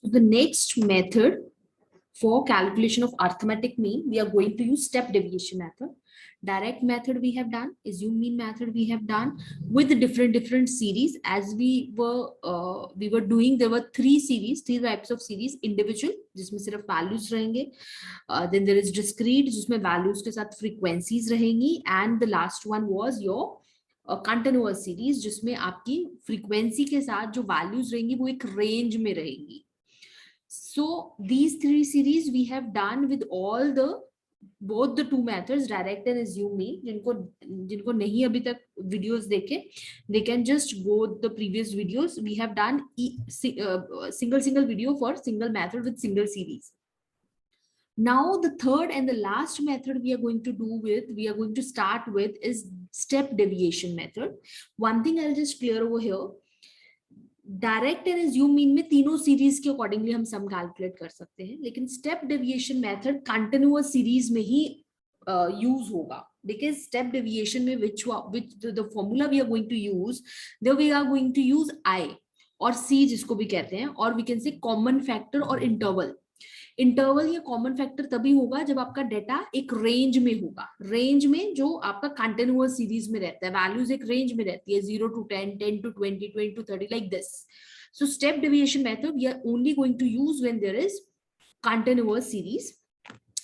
The next method for calculation of arithmetic mean, we are going to use step deviation method. Direct method we have done, assume mean method we have done with different series. As we were doing, there were three types of series. Individual, जिसमें सिर्फ values रहेंगे. Then there is discrete, जिसमें values के साथ frequencies रहेंगी. And the last one was your continuous series, जिसमें आपकी frequency के साथ जो values रहेंगी वो एक range में रहेंगी. So these three series we have done with all the both the two methods, direct and assume mean. जिनको नहीं अभी तक videos देखे, they can just go the previous videos. We have done single video for single method with single series. Now the third and the last method we are going to start with is step deviation method. One thing I'll just clear over here. Direct and assume mean में तीनों series के accordingly हम सम calculate कर सकते हैं, लेकिन step deviation method continuous series में ही use होगा, बिकॉज स्टेप डेविएशन में which the formula we are going to use, there we are going to use I और C जिसको भी कहते हैं, और we can say common factor और इंटरवल. इंटरवल या कॉमन फैक्टर तभी होगा जब आपका डेटा एक रेंज में होगा, रेंज में जो आपका कंटिन्यूअस सीरीज में रहता है, वैल्यूज एक रेंज में रहती है 0 to 10, 10 to 20, 20 to 30 like this. So step deviation method we are only going to use when there is continuous series,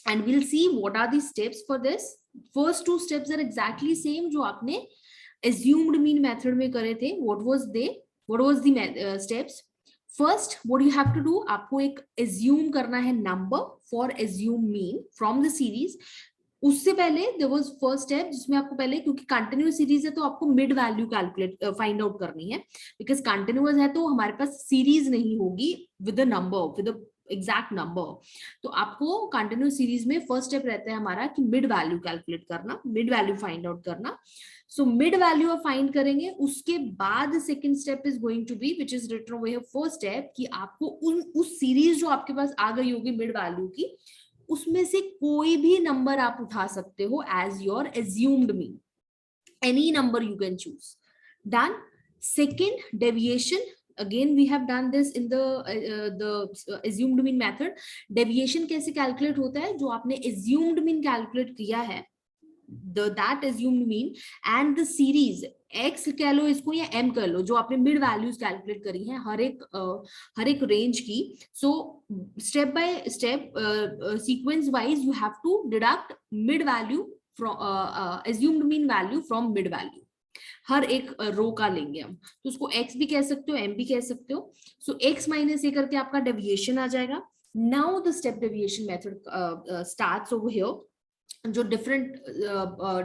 and we'll see what are the steps for this. First two steps are exactly same जो आपने assumed mean method में करे थे. What was the steps? First, what you have to do, आपको एक assume करना है number for assume mean from the series. उससे पहले there was first step जिसमें आपको पहले, क्योंकि continuous series है तो आपको mid value calculate find out करनी है, because continuous है तो हमारे पास series नहीं होगी with a number, with a exact number. तो आपको continuous series में first step रहता है हमारा कि mid value calculate करना, mid value find out करना. So mid value आप find करेंगे, उसके बाद second step is going to be, which is written over here, first step, कि आपको उस series जो आपके पास आ गई होगी mid value की, उसमें से कोई भी नंबर आप उठा सकते हो as your assumed mean. Any number you can choose. Done. Second, deviation. Again we have done this in the assumed mean method. Deviation कैसे calculate होता है? जो आपने assumed mean calculate किया है, that assumed mean and the series x कह लो इसको या m कह लो, जो आपने mid values calculate करी है हर एक range की. So step by step sequence wise you have to deduct mid value from assumed mean value from mid value. हर एक रो का लेंगे हम, तो उसको x भी कह सकते हो, m भी कह सकते हो. So x minus a करके आपका deviation आ जाएगा. Now the step deviation method starts over here. जो डिफरेंट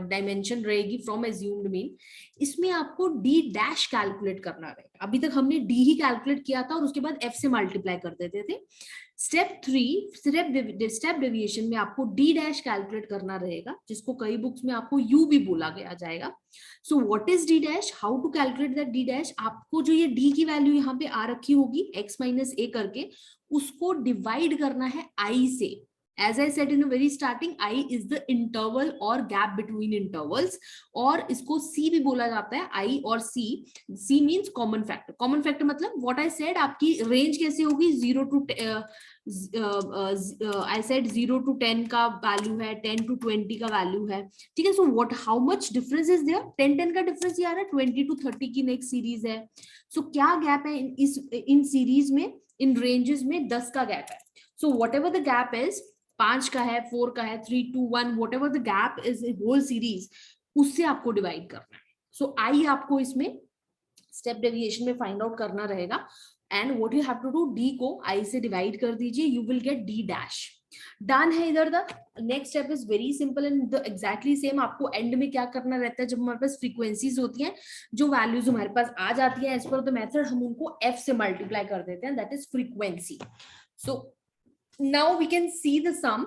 डायमेंशन रहेगी फ्रॉम एज्यूम्ड मीन, इसमें आपको डी डैश कैलकुलेट करना रहेगा. अभी तक हमने डी ही कैलकुलेट किया था और उसके बाद एफ से मल्टीप्लाई कर देते थे. स्टेप 3 स्टेप डेविएशन में आपको डी डैश कैलकुलेट करना रहेगा, जिसको कई बुक्स में आपको यू भी बोला गया जाएगा. So what is d dash, how to calculate that d dash? आपको जो ये डी की वैल्यू यहाँ पे आ रखी होगी एक्स माइनस ए करके, उसको डिवाइड करना है आई से. As I said in the very starting, I is the interval or gap between intervals, और इसको C भी बोला जाता है, I और C. C means common factor. Common factor मतलब what I said, आपकी range कैसे होगी, 0 to I said 0 to 10 का value है, 10 to 20 का value है, ठीक है. So what, how much difference is there? 10 का difference ये आ रहा है, 20 to 30 की next series है. So क्या gap है इन series में, इन ranges में 10 का gap है. So whatever the gap is, 5 का है, 4 का है, 3, 2, 1, whatever the gap is in whole series, उससे आपको डिवाइड करना है. सो आई आपको इसमें स्टेप डेविएशन में फाइंड आउट करना रहेगा, and what you have to do, d को आई से डिवाइड कर दीजिए, you will get d dash. Done है इधर तक. Next step is very simple and exactly same. आपको एंड में क्या करना रहता है, जब हमारे पास फ्रीक्वेंसीज होती हैं, जो वैल्यूज हमारे पास आ जाती है एज पर द मेथड, हम उनको एफ से मल्टीप्लाई कर देते हैं, that is frequency. So now we can see the sum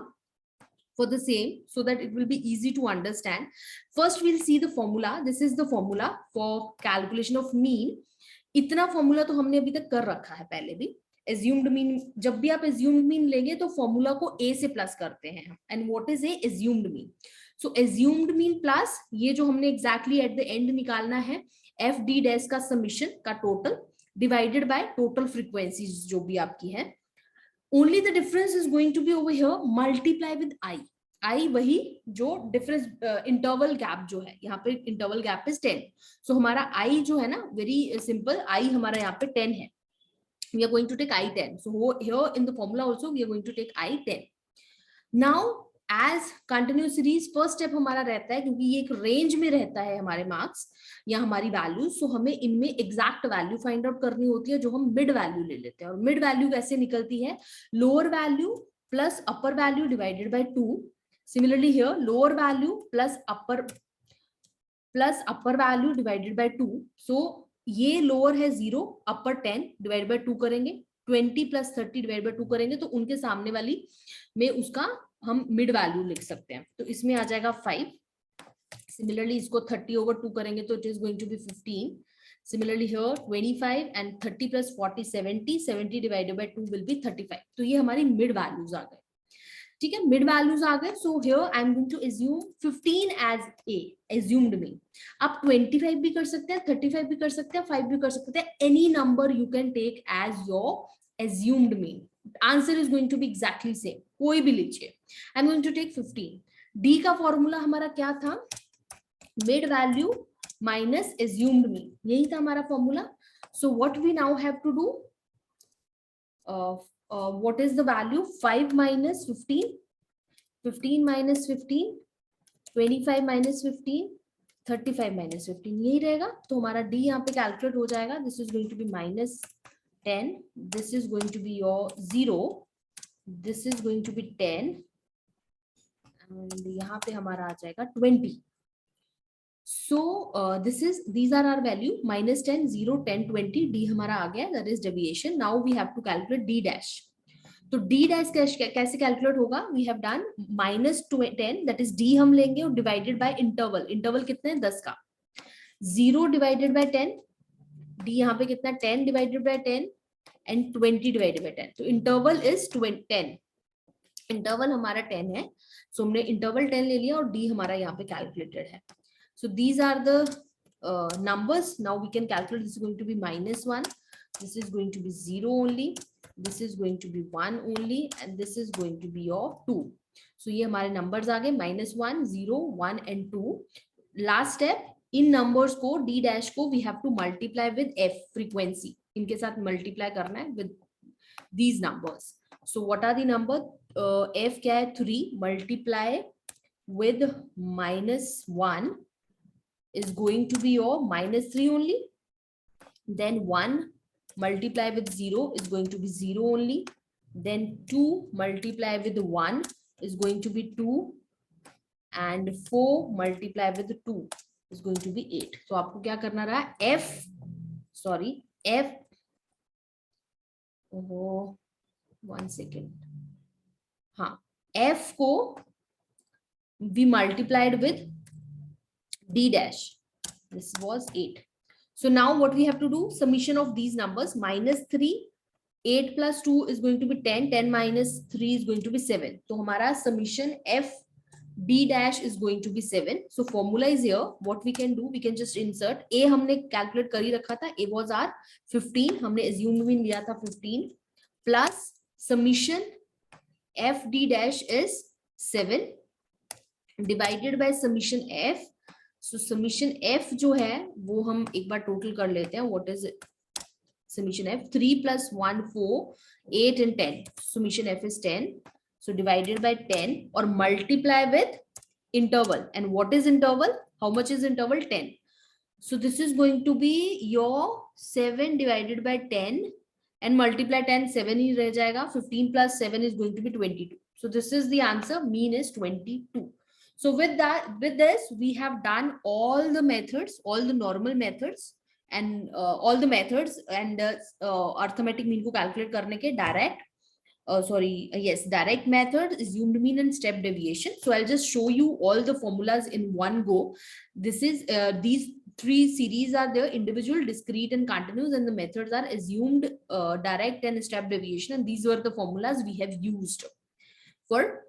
for the same so that it will be easy to understand. First we'll see the formula. This is the formula for calculation of mean. इतना formula तो हमने अभी तक कर रखा है पहले भी. assumed mean, जब भी आप assumed mean लेंगे तो formula को a से प्लस करते हैं. and what is a assumed mean? So assumed mean plus ये जो हमने exactly at the end निकालना है, f d dash का summation का total divided by total frequencies जो भी आपकी है. only the difference is going to be over here multiply with I वही जो डिफरेंस इंटरवल गैप जो है यहाँ पे इंटरवल गैप इज 10. सो हमारा I जो है ना वेरी सिंपल I हमारा यहाँ पे 10 है. We are going to take I10. So here in the formula also we are going to take I10. Now as continuous series first step हमारा रहता है क्योंकि ये एक रेंज में रहता है हमारे मार्क्स या हमारी वैल्यूज. सो हमें इनमें एग्जैक्ट वैल्यू फाइंड आउट करनी होती है जो हम मिड वैल्यू ले लेते हैं. और मिड वैल्यू कैसे निकलती है? Lower value plus upper value divided by 2. Similarly here lower value plus upper value divided by 2. So ये lower है 0, upper 10 divided by 2 करेंगे, 20 plus 30 divided by 2 करेंगे तो उनके सामने वाली में उसका हम मिड वैल्यू लिख सकते हैं. तो इसमें आ जाएगा 5. Similarly इसको 30 over 2 करेंगे तो it is going to be 15. Similarly here 25 and 30 plus 40 70. 70 divided by 2 will be 35. तो ये हमारी मिड वैल्यूज आ गए. ठीक है, मिड वैल्यूज आ गए. So here I am going to assume 15 as a assumed mean. आप 25 भी कर सकते हैं, 35 भी कर सकते हैं, 5 भी कर सकते हैं. Any number you can take as your assumed mean. Answer is going to be exactly same. कोई भी लीजिए. I am going to take 15. D का फॉर्मूला हमारा क्या था? Mid value minus assumed mean. यही था हमारा formula. So what we now have to do, what is the value? 5 minus 15, 15 minus 15, 25 minus 15, 35 minus 15. यही रहेगा. तो हमारा D यहाँ पे कैलकुलेट हो जाएगा. This is going to be minus 10. This is going to be your 0. This is going to be 10. And यहाँ पे हमारा आ जाएगा 20. So these are our value minus 10, 0, 10, 20. D हमारा आ गया, that is deviation. Now we have to calculate D dash. तो D dash कैसे calculate होगा? We have done minus 10, that is D हम लेंगे और divided by interval. Interval कितने हैं? 10 का. 0 divided by 10. D यहाँ पे कितना? 10 divided by 10 and 20 divided by 10. तो interval is 10. Interval हमारा 10 है. So हमने interval 10 ले लिया और D हमारा यहाँ पे calculated है. So these are the numbers. Now we can calculate. This is going to be minus 1. This is going to be 0 only. This is going to be 1 only. And this is going to be your 2. So ये हमारे numbers आ गए. minus 1, 0, 1 and 2. Last step. In numbers को D dash को we have to multiply with F frequency. इनके साथ multiply करना है with these numbers. So what are the number? F क्या है? 3 multiply with minus 1 is going to be your minus 3 only. Then 1 multiply with 0 is going to be 0 only. Then 2 multiply with 1 is going to be 2. And 4 multiply with 2 is going to be 8. So आपको क्या करना रहा? F, oh, 1 second. हाँ, F को we multiplied with D dash. This was 8. So now what we have to do? Summation of these numbers. Minus 3, 8 plus 2 is going to be 10. 10 minus 3 is going to be 7. So हमारा summation F D dash is going to be 7. So formula is here. What we can do? We can just insert. A हमने calculate कर ही रखा था. A was our 15. हमने assume में लिया था 15. Plus summation F D dash is 7. Divided by summation F. So summation F जो है वो हम एक बार टोटल कर लेते हैं. What is it? Summation F 3 plus 1 4 8 and 10. Summation F is 10. So divided by 10 or multiply with interval. And what is interval? How much is interval? 10. So this is going to be your 7 divided by 10 and multiply 10. 7 ही रह जाएगा. 15 plus 7 is going to be 22. So this is the answer. Mean is 22. So with this, we have done all the methods, all the normal methods and all the methods and arithmetic mean को calculate करने के direct, direct method, assumed mean and step deviation. So I'll just show you all the formulas in one go. This is these three series are there: individual, discrete and continuous, and the methods are assumed, direct and step deviation. And these were the formulas we have used for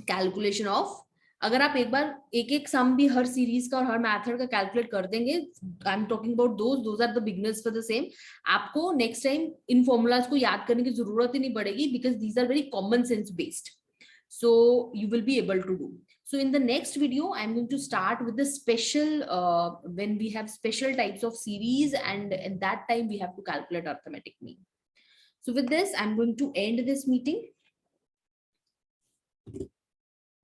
calculation of अगर आप एक बार एक एक सम भी हर series का और हर method का calculate कर देंगे, I am talking about those are the beginners for the same, आपको नेक्स्ट टाइम इन फॉर्मूलाज को याद करने की जरूरत ही नहीं पड़ेगी, because these are very common sense based, so you will be able to do. So in the next video I'm going to start with the special when we have special types of series, and at that time we have to calculate arithmetic mean. So with this I'm going to end this meeting.